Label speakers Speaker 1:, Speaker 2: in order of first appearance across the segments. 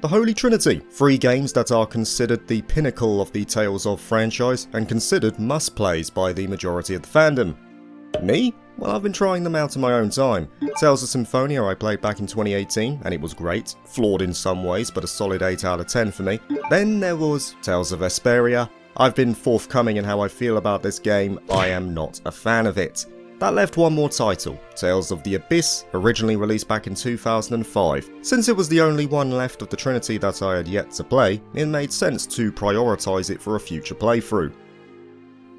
Speaker 1: The Holy Trinity, 3 games that are considered the pinnacle of the Tales of franchise and considered must-plays by the majority of the fandom. Me? Well, I've been trying them out in my own time. Tales of Symphonia I played back in 2018 and it was great, flawed in some ways but a solid 8 out of 10 for me. Then there was Tales of Vesperia. I've been forthcoming in how I feel about this game, I am not a fan of it. That left one more title, Tales of the Abyss, originally released back in 2005. Since it was the only one left of the Trinity that I had yet to play, it made sense to prioritise it for a future playthrough.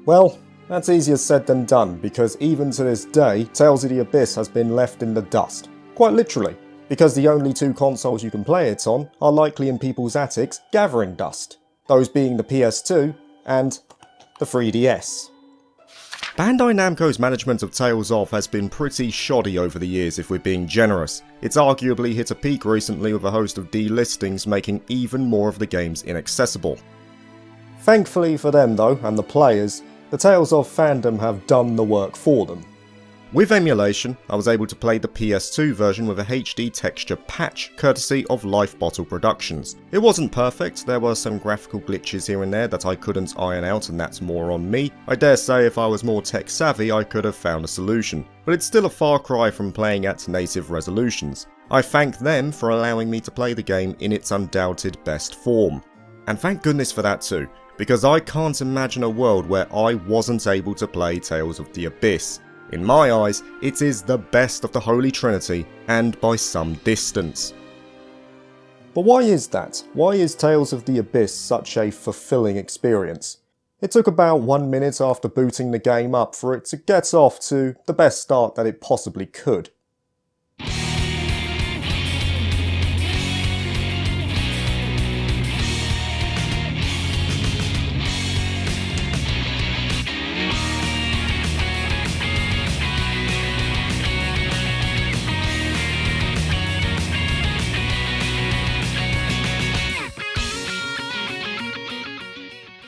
Speaker 1: Well, that's easier said than done, because even to this day, Tales of the Abyss has been left in the dust. Quite literally, because the only 2 consoles you can play it on are likely in people's attics gathering dust. Those being the PS2 and the 3DS. Bandai Namco's management of Tales of has been pretty shoddy over the years if we're being generous. It's arguably hit a peak recently with a host of delistings making even more of the games inaccessible. Thankfully for them though, and the players, the Tales of fandom have done the work for them. With Emulation, I was able to play the PS2 version with a HD texture patch, courtesy of Life Bottle Productions. It wasn't perfect, there were some graphical glitches here and there that I couldn't iron out, and that's more on me. I dare say if I was more tech savvy I could have found a solution, but it's still a far cry from playing at native resolutions. I thank them for allowing me to play the game in its undoubted best form. And thank goodness for that too, because I can't imagine a world where I wasn't able to play Tales of the Abyss. In my eyes, it is the best of the Holy Trinity, and by some distance. But why is that? Why is Tales of the Abyss such a fulfilling experience? It took about 1 minute after booting the game up for it to get off to the best start that it possibly could.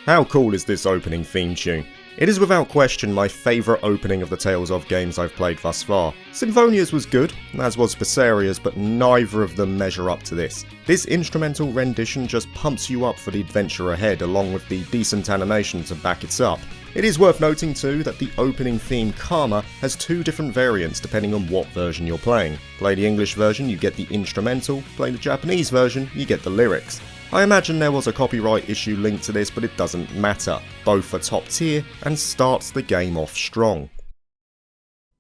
Speaker 1: How cool is this opening theme tune? It is without question my favourite opening of the Tales of games I've played thus far. Symphonia's was good, as was Vesperia's, but neither of them measure up to this. This instrumental rendition just pumps you up for the adventure ahead, along with the decent animation to back it up. It is worth noting too that the opening theme Karma has 2 different variants depending on what version you're playing. Play the English version, you get the instrumental, play the Japanese version, you get the lyrics. I imagine there was a copyright issue linked to this, but it doesn't matter. Both are top tier and starts the game off strong.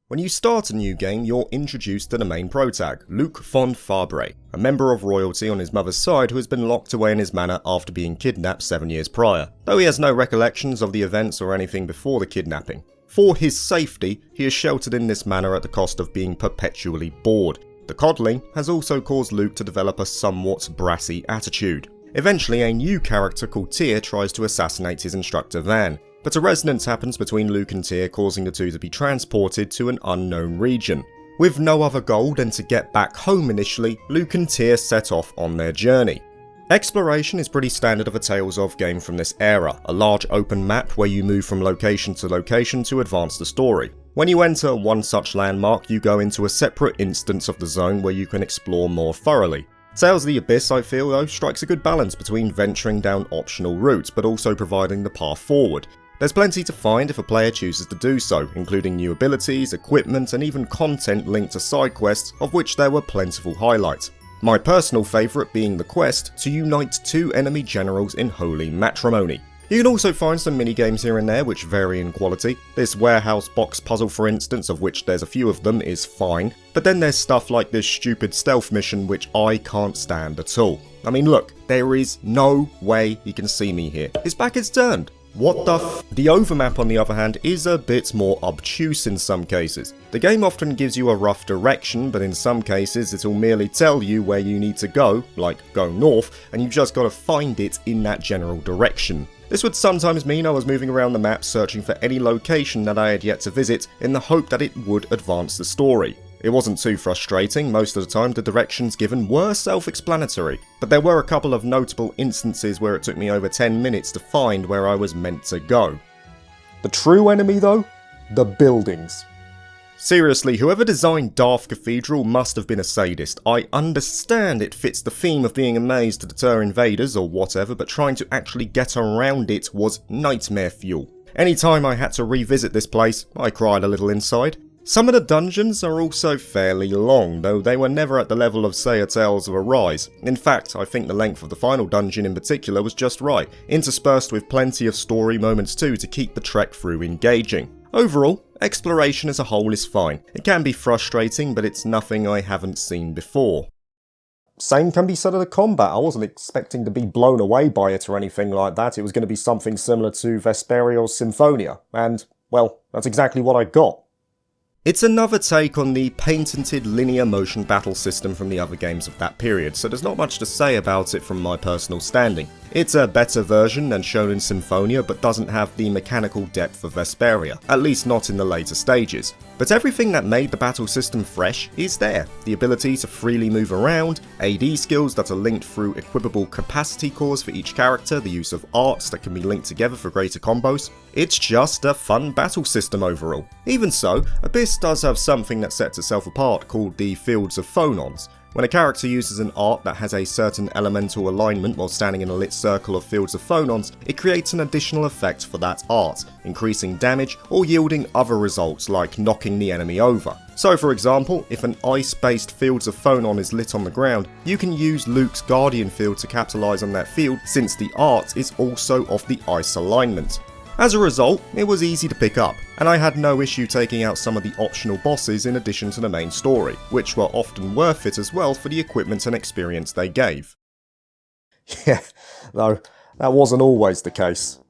Speaker 1: When you start a new game, you're introduced to the main protag, Luc von Fabre, a member of royalty on his mother's side who has been locked away in his manor after being kidnapped 7 years prior, though he has no recollections of the events or anything before the kidnapping. For his safety, he is sheltered in this manor at the cost of being perpetually bored. The coddling has also caused Luc to develop a somewhat brassy attitude. Eventually, a new character called Tyr tries to assassinate his instructor Van, but a resonance happens between Luc and Tyr, causing the 2 to be transported to an unknown region. With no other goal than to get back home initially, Luc and Tyr set off on their journey. Exploration is pretty standard of a Tales of game from this era, a large open map where you move from location to location to advance the story. When you enter one such landmark, you go into a separate instance of the zone where you can explore more thoroughly. Tales of the Abyss, I feel though, strikes a good balance between venturing down optional routes but also providing the path forward. There's plenty to find if a player chooses to do so, including new abilities, equipment and even content linked to side quests, of which there were plentiful highlights. My personal favourite being the quest to unite 2 enemy generals in holy matrimony. You can also find some mini-games here and there which vary in quality. This warehouse box puzzle for instance, of which there's a few of them, is fine, but then there's stuff like this stupid stealth mission which I can't stand at all. I mean look, there is no way he can see me here. His back is turned. What the f? The overmap on the other hand is a bit more obtuse in some cases. The game often gives you a rough direction, but in some cases it'll merely tell you where you need to go, like go north, and you've just got to find it in that general direction. This would sometimes mean I was moving around the map searching for any location that I had yet to visit in the hope that it would advance the story. It wasn't too frustrating, most of the time the directions given were self-explanatory, but there were a couple of notable instances where it took me over 10 minutes to find where I was meant to go. The true enemy though? The buildings. Seriously, whoever designed Darth Cathedral must have been a sadist. I understand it fits the theme of being a maze to deter invaders or whatever, but trying to actually get around it was nightmare fuel. Anytime I had to revisit this place, I cried a little inside. Some of the dungeons are also fairly long, though they were never at the level of, say, a Tales of Arise. In fact, I think the length of the final dungeon in particular was just right, interspersed with plenty of story moments too to keep the trek through engaging. Overall, exploration as a whole is fine. It can be frustrating, but it's nothing I haven't seen before. Same can be said of the combat. I wasn't expecting to be blown away by it or anything like that. It was going to be something similar to Vesperio's Symphonia, and, well, that's exactly what I got. It's another take on the patented linear motion battle system from the other games of that period, so there's not much to say about it from my personal standing. It's a better version than shown in Symphonia, but doesn't have the mechanical depth of Vesperia, at least not in the later stages. But everything that made the battle system fresh is there. The ability to freely move around, AD skills that are linked through equipable capacity cores for each character, the use of arts that can be linked together for greater combos. It's just a fun battle system overall. Even so, Abyss does have something that sets itself apart called the Fields of Phonons. When a character uses an art that has a certain elemental alignment while standing in a lit circle of Fields of Phonons, it creates an additional effect for that art, increasing damage or yielding other results like knocking the enemy over. So for example, if an ice-based Fields of Phonon is lit on the ground, you can use Luke's Guardian Field to capitalise on that field since the art is also of the ice alignment. As a result, it was easy to pick up, and I had no issue taking out some of the optional bosses in addition to the main story, which were often worth it as well for the equipment and experience they gave. Yeah, though, that wasn't always the case.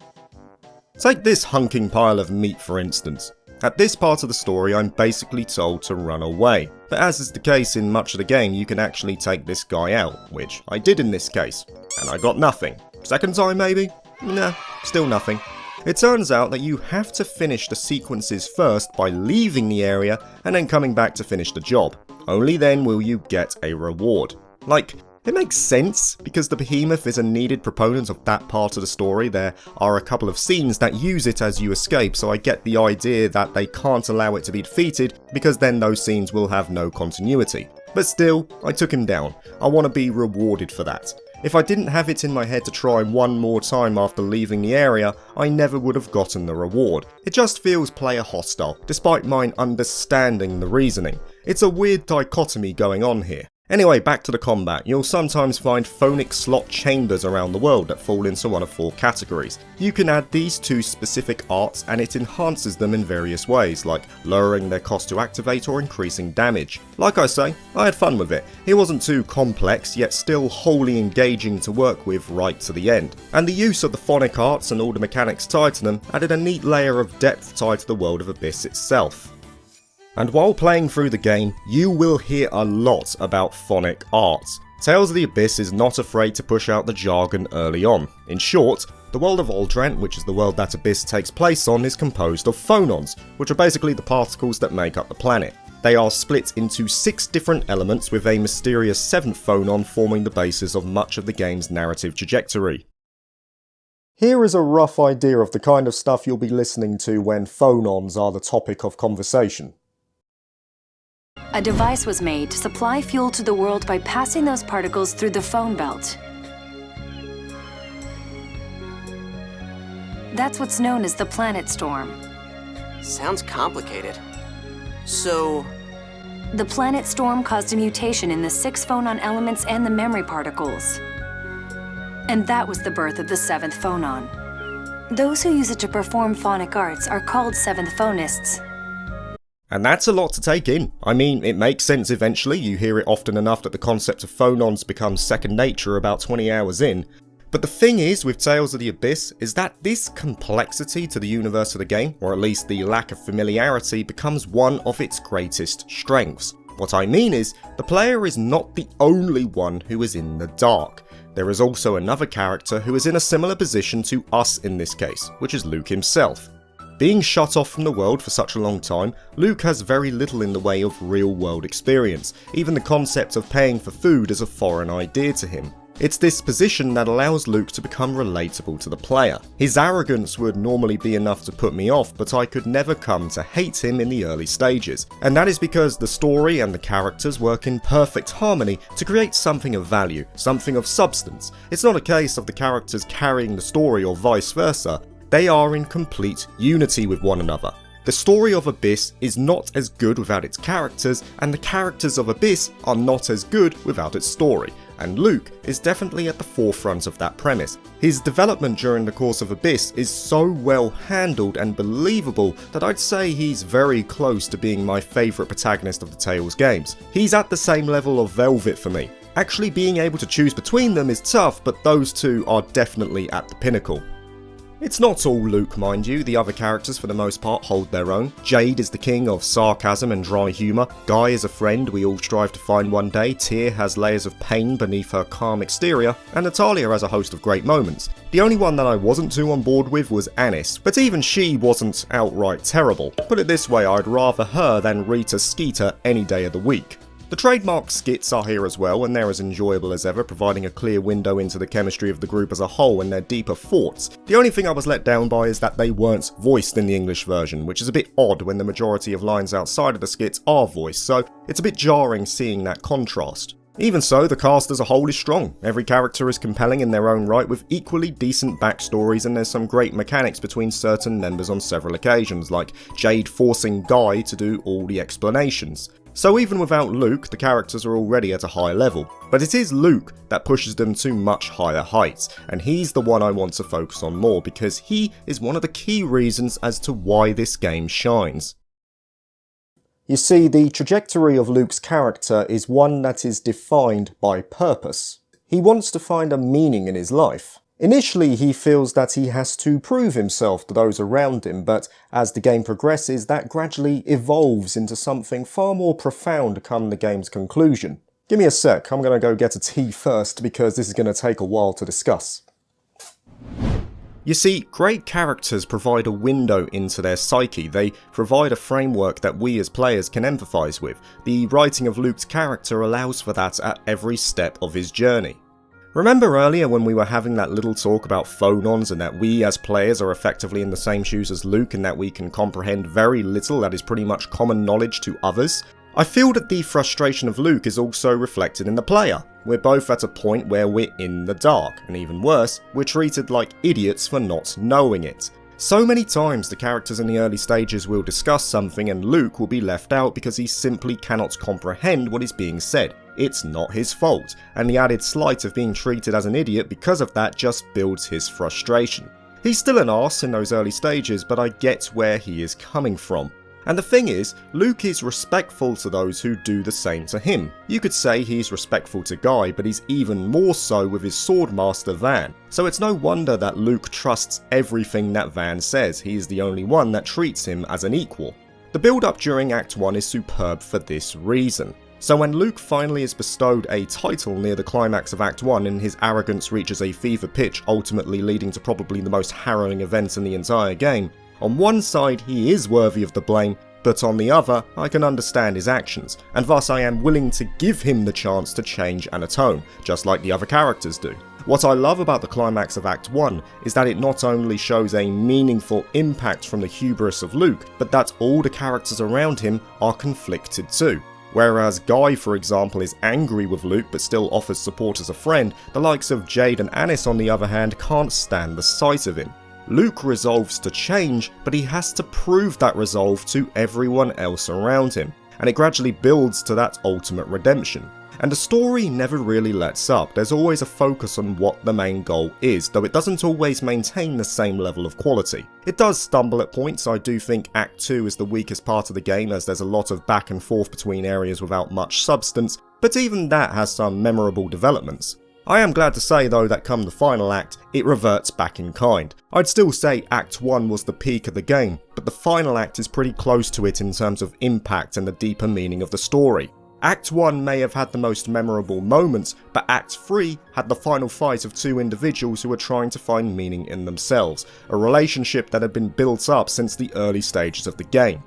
Speaker 1: Take this hunking pile of meat for instance. At this part of the story I'm basically told to run away, but as is the case in much of the game you can actually take this guy out, which I did in this case, and I got nothing. Second time maybe? Nah, still nothing. It turns out that you have to finish the sequences first by leaving the area and then coming back to finish the job. Only then will you get a reward. Like, it makes sense, because the behemoth is a needed proponent of that part of the story. There are a couple of scenes that use it as you escape, so I get the idea that they can't allow it to be defeated, because then those scenes will have no continuity. But still, I took him down. I want to be rewarded for that. If I didn't have it in my head to try one more time after leaving the area, I never would have gotten the reward. It just feels player hostile, despite mine understanding the reasoning. It's a weird dichotomy going on here. Anyway, back to the combat. You'll sometimes find phonic slot chambers around the world that fall into one of 4 categories. You can add these to specific arts and it enhances them in various ways, like lowering their cost to activate or increasing damage. Like I say, I had fun with it. It wasn't too complex, yet still wholly engaging to work with right to the end. And the use of the phonic arts and all the mechanics tied to them added a neat layer of depth tied to the world of Abyss itself. And while playing through the game, you will hear a lot about phonic arts. Tales of the Abyss is not afraid to push out the jargon early on. In short, the world of Aldrant, which is the world that Abyss takes place on, is composed of phonons, which are basically the particles that make up the planet. They are split into 6 different elements, with a mysterious 7th phonon forming the basis of much of the game's narrative trajectory. Here is a rough idea of the kind of stuff you'll be listening to when phonons are the topic of conversation.
Speaker 2: A device was made to supply fuel to the world by passing those particles through the phone belt. That's what's known as the planet storm.
Speaker 3: Sounds complicated. So...
Speaker 2: The planet storm caused a mutation in the 6 phonon elements and the memory particles. And that was the birth of the 7th phonon. Those who use it to perform phonic arts are called 7th phonists.
Speaker 1: And that's a lot to take in. I mean, it makes sense eventually, you hear it often enough that the concept of phonons becomes second nature about 20 hours in. But the thing is with Tales of the Abyss is that this complexity to the universe of the game, or at least the lack of familiarity, becomes one of its greatest strengths. What I mean is, the player is not the only one who is in the dark. There is also another character who is in a similar position to us in this case, which is Luke himself. Being shut off from the world for such a long time, Luke has very little in the way of real-world experience. Even the concept of paying for food is a foreign idea to him. It's this position that allows Luke to become relatable to the player. His arrogance would normally be enough to put me off, but I could never come to hate him in the early stages. And that is because the story and the characters work in perfect harmony to create something of value, something of substance. It's not a case of the characters carrying the story or vice versa. They are in complete unity with one another. The story of Abyss is not as good without its characters, and the characters of Abyss are not as good without its story, and Luke is definitely at the forefront of that premise. His development during the course of Abyss is so well handled and believable that I'd say he's very close to being my favourite protagonist of the Tales games. He's at the same level of Velvet for me. Actually being able to choose between them is tough, but those two are definitely at the pinnacle. It's not all Luke, mind you, the other characters for the most part hold their own. Jade is the king of sarcasm and dry humour, Guy is a friend we all strive to find one day, Tyr has layers of pain beneath her calm exterior, and Natalia has a host of great moments. The only one that I wasn't too on board with was Anis, but even she wasn't outright terrible. Put it this way, I'd rather her than Rita Skeeter any day of the week. The trademark skits are here as well, and they're as enjoyable as ever, providing a clear window into the chemistry of the group as a whole and their deeper thoughts. The only thing I was let down by is that they weren't voiced in the English version, which is a bit odd when the majority of lines outside of the skits are voiced, so it's a bit jarring seeing that contrast. Even so, the cast as a whole is strong. Every character is compelling in their own right with equally decent backstories, and there's some great mechanics between certain members on several occasions, like Jade forcing Guy to do all the explanations. So even without Luke, the characters are already at a high level, but it is Luke that pushes them to much higher heights, and he's the one I want to focus on more because he is one of the key reasons as to why this game shines. You see, the trajectory of Luke's character is one that is defined by purpose. He wants to find a meaning in his life. Initially, he feels that he has to prove himself to those around him, but as the game progresses, that gradually evolves into something far more profound come the game's conclusion. Give me a sec, I'm gonna go get a tea first because this is gonna take a while to discuss. You see, great characters provide a window into their psyche. They provide a framework that we as players can empathise with. The writing of Luke's character allows for that at every step of his journey. Remember earlier when we were having that little talk about phonons and that we as players are effectively in the same shoes as Luke and that we can comprehend very little that is pretty much common knowledge to others? I feel that the frustration of Luke is also reflected in the player. We're both at a point where we're in the dark, and even worse, we're treated like idiots for not knowing it. So many times the characters in the early stages will discuss something and Luke will be left out because he simply cannot comprehend what is being said. It's not his fault, and the added slight of being treated as an idiot because of that just builds his frustration. He's still an arse in those early stages, but I get where he is coming from. And the thing is, Luke is respectful to those who do the same to him. You could say he's respectful to Guy, but he's even more so with his swordmaster Van. So it's no wonder that Luke trusts everything that Van says. He is the only one that treats him as an equal. The build-up during Act 1 is superb for this reason. So when Luke finally is bestowed a title near the climax of Act 1 and his arrogance reaches a fever pitch, ultimately leading to probably the most harrowing events in the entire game, on one side he is worthy of the blame, but on the other I can understand his actions, and thus I am willing to give him the chance to change and atone, just like the other characters do. What I love about the climax of Act 1 is that it not only shows a meaningful impact from the hubris of Luke, but that all the characters around him are conflicted too. Whereas Guy, for example, is angry with Luke but still offers support as a friend, the likes of Jade and Anis on the other hand can't stand the sight of him. Luke resolves to change, but he has to prove that resolve to everyone else around him, and it gradually builds to that ultimate redemption. And the story never really lets up. There's always a focus on what the main goal is, though it doesn't always maintain the same level of quality. It does stumble at points. I do think Act 2 is the weakest part of the game, as there's a lot of back and forth between areas without much substance, but even that has some memorable developments. I am glad to say though that come the final act, it reverts back in kind. I'd still say Act 1 was the peak of the game, but the final act is pretty close to it in terms of impact and the deeper meaning of the story. Act 1 may have had the most memorable moments, but Act 3 had the final fight of two individuals who were trying to find meaning in themselves, a relationship that had been built up since the early stages of the game.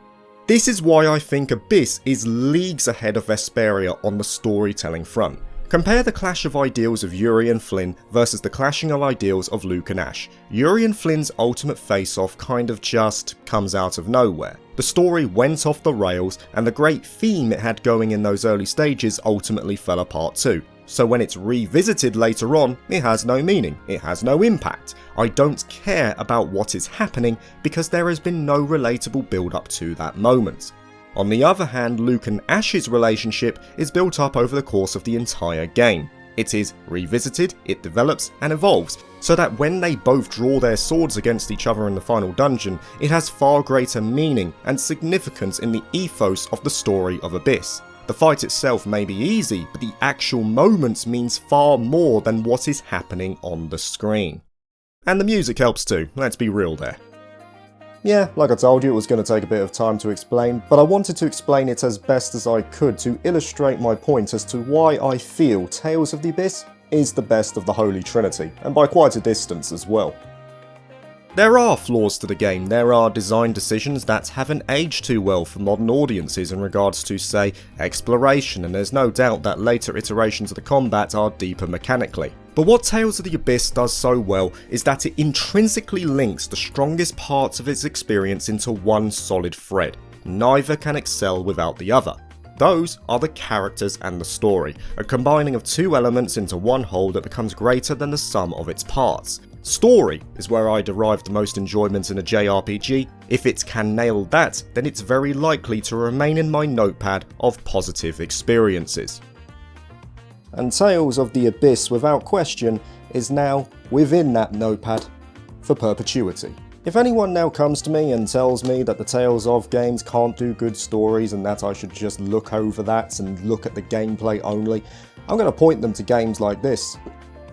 Speaker 1: This is why I think Abyss is leagues ahead of Vesperia on the storytelling front. Compare the clash of ideals of Yuri and Flynn versus the clashing of ideals of Luke and Ash. Yuri and Flynn's ultimate face-off kind of just comes out of nowhere. The story went off the rails, and the great theme it had going in those early stages ultimately fell apart too. So when it's revisited later on, it has no meaning, it has no impact. I don't care about what is happening because there has been no relatable build-up to that moment. On the other hand, Luke and Ash's relationship is built up over the course of the entire game. It is revisited, it develops and evolves, so that when they both draw their swords against each other in the final dungeon, it has far greater meaning and significance in the ethos of the story of Abyss. The fight itself may be easy, but the actual moments means far more than what is happening on the screen. And the music helps too, let's be real there. Yeah, like I told you, it was going to take a bit of time to explain, but I wanted to explain it as best as I could to illustrate my point as to why I feel Tales of the Abyss is the best of the Holy Trinity, and by quite a distance as well. There are flaws to the game, there are design decisions that haven't aged too well for modern audiences in regards to, say, exploration, and there's no doubt that later iterations of the combat are deeper mechanically. But what Tales of the Abyss does so well is that it intrinsically links the strongest parts of its experience into one solid thread. Neither can excel without the other. Those are the characters and the story, a combining of two elements into one whole that becomes greater than the sum of its parts. Story is where I derive the most enjoyment in a JRPG. If it can nail that, then it's very likely to remain in my notepad of positive experiences. And Tales of the Abyss, without question, is now within that notepad for perpetuity. If anyone now comes to me and tells me that the Tales of games can't do good stories and that I should just look over that and look at the gameplay only, I'm going to point them to games like this.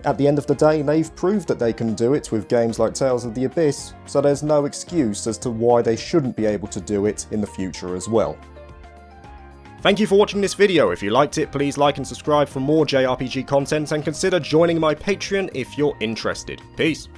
Speaker 1: At the end of the day, they've proved that they can do it with games like Tales of the Abyss, so there's no excuse as to why they shouldn't be able to do it in the future as well. Thank you for watching this video. If you liked it, please like and subscribe for more JRPG content and consider joining my Patreon if you're interested. Peace.